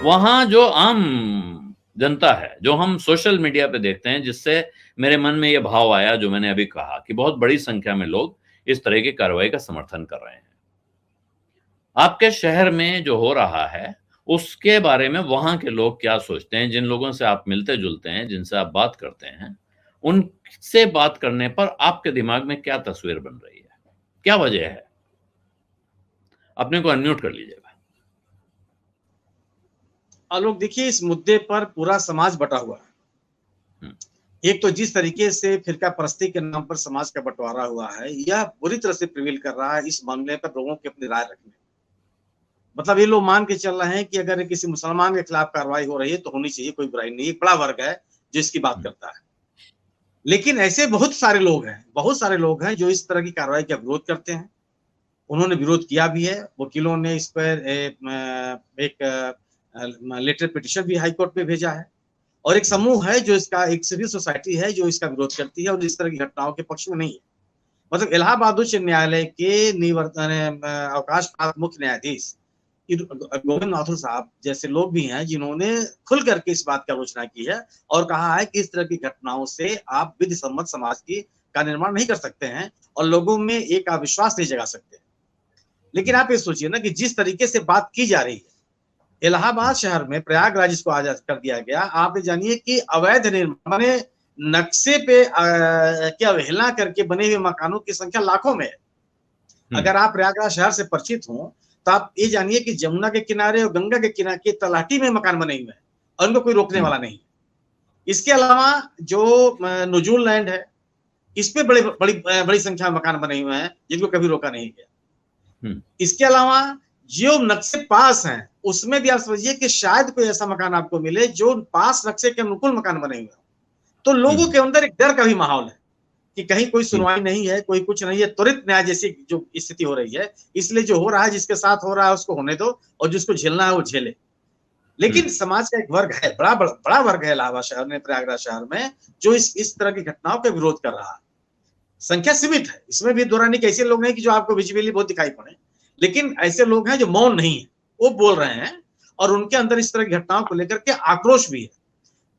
वहां जो आम जनता है, जो हम सोशल मीडिया पे देखते हैं, जिससे मेरे मन में ये भाव आया जो मैंने अभी कहा कि बहुत बड़ी संख्या में लोग इस तरह की कार्रवाई का समर्थन कर रहे हैं। आपके शहर में जो हो रहा है, उसके बारे में वहाँ के लोग क्या सोचते हैं? जिन लोगों से आप मिलते-जुलते हैं, जिनसे आप बात करते हैं, उनसे बात करने पर आपके दिमाग में क्या तस्वीर बन रही है? क्या वजह है? अपने को अनम्यूट कर लीजिएगा। आलोक, देखिए, इस मुद्दे पर पूरा समाज बटा हुआ है। हुँ। एक तो जिस तरीके से फिरका परस्ती के नाम पर समाज का बंटवारा हुआ है, यह बुरी तरह से प्रिवेल कर रहा है इस मामले पर लोगों की अपनी राय रखने। मतलब ये लोग मान के चल रहे हैं कि अगर किसी मुसलमान के खिलाफ कार्रवाई हो रही है तो होनी चाहिए, कोई बुराई नहीं। एक बड़ा वर्ग है जो इसकी बात हुँ। करता है। लेकिन ऐसे बहुत सारे लोग हैं, बहुत सारे लोग हैं जो इस तरह की कार्रवाई का विरोध करते हैं। उन्होंने विरोध किया भी है। वकीलों ने इस पर एक लेटर पिटिशन भी हाई कोर्ट में भेजा है। और एक हुँ। समूह है जो इसका, एक सिविल सोसाइटी है जो इसका विरोध करती है और इस तरह की घटनाओं के पक्ष में नहीं है। मतलब इलाहाबाद उच्च न्यायालय के अवकाश प्राप्त मुख्य न्यायाधीश गोविंद माथुर साहब जैसे लोग भी हैं जिन्होंने खुल करके इस बात की आलोचना की है और कहा है कि इस तरह की घटनाओं से आप विधि सम्मत समाज की का निर्माण नहीं कर सकते हैं और लोगों में एक अविश्वास नहीं जगा सकते। लेकिन हुँ। आप ये सोचिए ना कि जिस तरीके से बात की जा रही है, इलाहाबाद हुँ। शहर में प्रयागराज इसको आजाद कर दिया गया। आप ये जानिए कि अवैध निर्माण माने नक्शे पे की अवहेलना करके बने हुए मकानों की संख्या लाखों में है। हुँ। अगर आप प्रयागराज शहर से परिचित हों, तो आप ये जानिए कि जमुना के किनारे और गंगा के किनारे की तलहटी में मकान बने हुए हैं और उनको कोई रोकने हुँ। वाला नहीं। इसके अलावा जो नजूल लैंड है, इस पे बड़ी संख्या में मकान बने हुए हैं जिनको कभी रोका नहीं गया। हुँ। इसके अलावा जो नक्शे पास हैं, उसमें भी आप समझिए कि शायद कोई ऐसा मकान आपको मिले जो पास नक्शे के अनुकूल मकान बने हुए हों। तो लोगों हुँ। के अंदर एक डर का भी माहौल है कि कहीं कोई जी। सुनवाई नहीं है, कोई कुछ नहीं है, त्वरित न्याय जैसी जो स्थिति हो रही है। इसलिए जो हो रहा है, जिसके साथ हो रहा है उसको होने दो और जिसको झेलना है वो झेले। हुँ। लेकिन समाज का एक वर्ग है, बड़ा वर्ग है इलाहाबाद शहर में, प्रयागराज शहर में, जो इस तरह की घटनाओं का विरोध कर रहा है। संख्या सीमित है, इसमें भी दोहराने के ऐसे लोग नहीं कि जो आपको विजिबली बहुत दिखाई पड़े। लेकिन ऐसे लोग हैं जो मौन नहीं है, वो बोल रहे हैं और उनके अंदर इस तरह की घटनाओं को लेकर के आक्रोश भी है।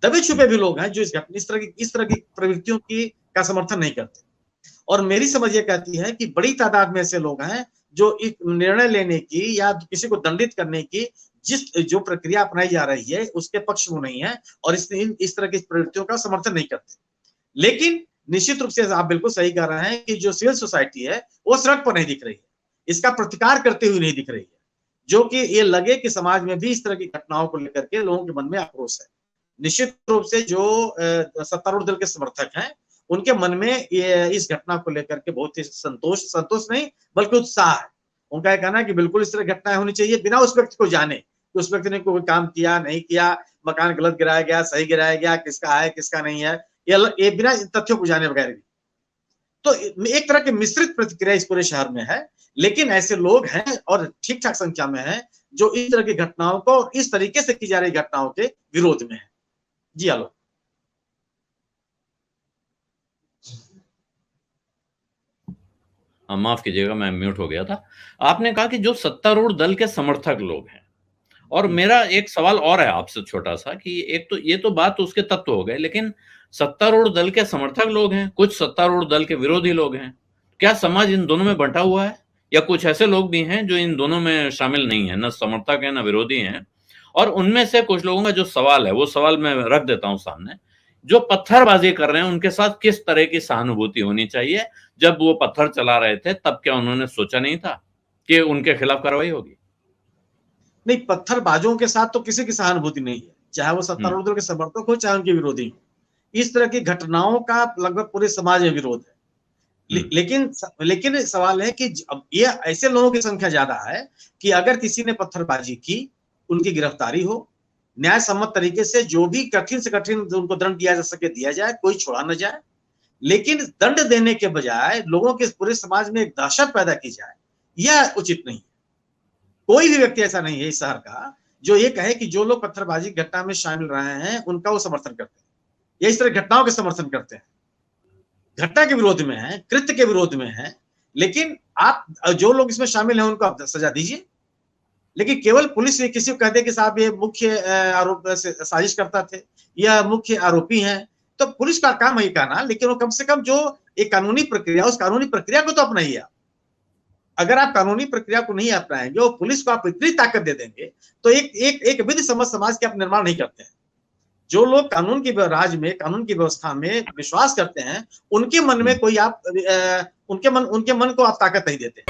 दबे हुँ। छुपे भी लोग हैं जो इस तरह की प्रवृत्तियों की का समर्थन नहीं करते। और मेरी समझ ये कहती है कि बड़ी तादाद में ऐसे लोग हैं जो एक निर्णय लेने की या किसी को दंडित करने की जो प्रक्रिया अपनाई जा रही है उसके पक्ष में नहीं है और इस तरह की प्रवृत्तियों का समर्थन नहीं करते। लेकिन निश्चित रूप से आप बिल्कुल सही कह रहे हैं कि जो सिविल सोसाइटी है वो सड़क पर नहीं दिख रही है, इसका प्रतिकार करते हुए नहीं दिख रही है, जो कि ये लगे कि समाज में भी इस तरह की घटनाओं को लेकर के लोगों के मन में आक्रोश है। निश्चित रूप से जो सत्तारूढ़ दल के समर्थक हैं, उनके मन में ये इस घटना को लेकर के बहुत ही संतोष नहीं बल्कि उत्साह है। उनका ये कहना है कि बिल्कुल इस तरह घटनाएं होनी चाहिए बिना उस व्यक्ति को जाने कि उस व्यक्ति ने कोई काम किया नहीं किया, मकान गलत गिराया गया, सही गिराया गया, किसका है किसका नहीं है, ये बिना तथ्यों को जाने बगैर भी। तो एक तरह की मिश्रित प्रतिक्रिया इस पूरे शहर में है। लेकिन ऐसे लोग हैं और ठीक ठाक संख्या में है जो इस तरह की घटनाओं को और इस तरीके से की जा रही घटनाओं के विरोध में है। जी आलोक। माफ कीजिएगा, मैं म्यूट हो गया था। आपने कहा कि जो सत्तारूढ़ दल के समर्थक लोग हैं, और मेरा एक सवाल और है आपसे छोटा-सा कि एक तो ये तो बात उसके तत्व हो गए, लेकिन सत्तारूढ़ दल के समर्थक लोग हैं, कुछ सत्तारूढ़ दल के विरोधी लोग हैं। क्या समाज इन दोनों में बँटा हुआ है? या कुछ ऐसे लोग भी हैं जो इन दोनों में शामिल नहीं हैं, ना समर्थक हैं, ना विरोधी हैं? और उनमें से कुछ लोगों का जो सवाल है, वो सवाल मैं रख देता हूँ सामने। जो पत्थरबाज़ी कर रहे हैं, उनके साथ किस तरह की सहानुभूति होनी चाहिए? जब वो पत्थर चला रहे थे, तब क्या उन्होंने सोचा नहीं था कि उनके खिलाफ कार्रवाई होगी? नहीं, पत्थरबाजों के साथ तो किसी की सहानुभूति नहीं है, चाहे वो हुँ। सत्तारूढ़ दल के समर्थक हो चाहे उनके विरोधी हो। इस तरह की घटनाओं का लगभग पूरे समाज में विरोध है। हुँ। लेकिन सवाल है कि अब ये ऐसे लोगों की संख्या ज्यादा है कि अगर किसी ने पत्थरबाजी की, उनकी गिरफ्तारी हो, न्याय सम्मत तरीके से जो भी कठिन से कठिन उनको दंड दिया जा सके दिया जाए, कोई छोड़ा न जाए। लेकिन दंड देने के बजाय लोगों के पूरे समाज में एक दहशत पैदा की जाए, यह उचित नहीं। कोई भी व्यक्ति ऐसा नहीं है इस शहर का जो ये कहे कि जो लोग पत्थरबाजी घटना में शामिल रहे हैं उनका वो समर्थन करते हैं या इस तरह घटनाओं के समर्थन करते हैं। घटना के विरोध में है, कृत्य के विरोध में है। लेकिन आप जो लोग इसमें शामिल हैं उनको आप सजा दीजिए। लेकिन केवल पुलिस ने किसी को कह दे कि साहब ये मुख्य आरोप साजिश करता थे या मुख्य आरोपी हैं, तो पुलिस का काम है कहना, लेकिन वो कम से कम जो एक कानूनी प्रक्रिया, उस कानूनी प्रक्रिया को तो अपनाइए आप। अगर आप कानूनी प्रक्रिया को नहीं अपनाएंगे और पुलिस को आप इतनी ताकत दे देंगे, तो एक विधि सम्मत समाज के आप निर्माण नहीं करते हैं। जो लोग कानून की राज में, कानून की व्यवस्था में विश्वास करते हैं, उनके मन में कोई आप उनके मन को आप ताकत नहीं देते।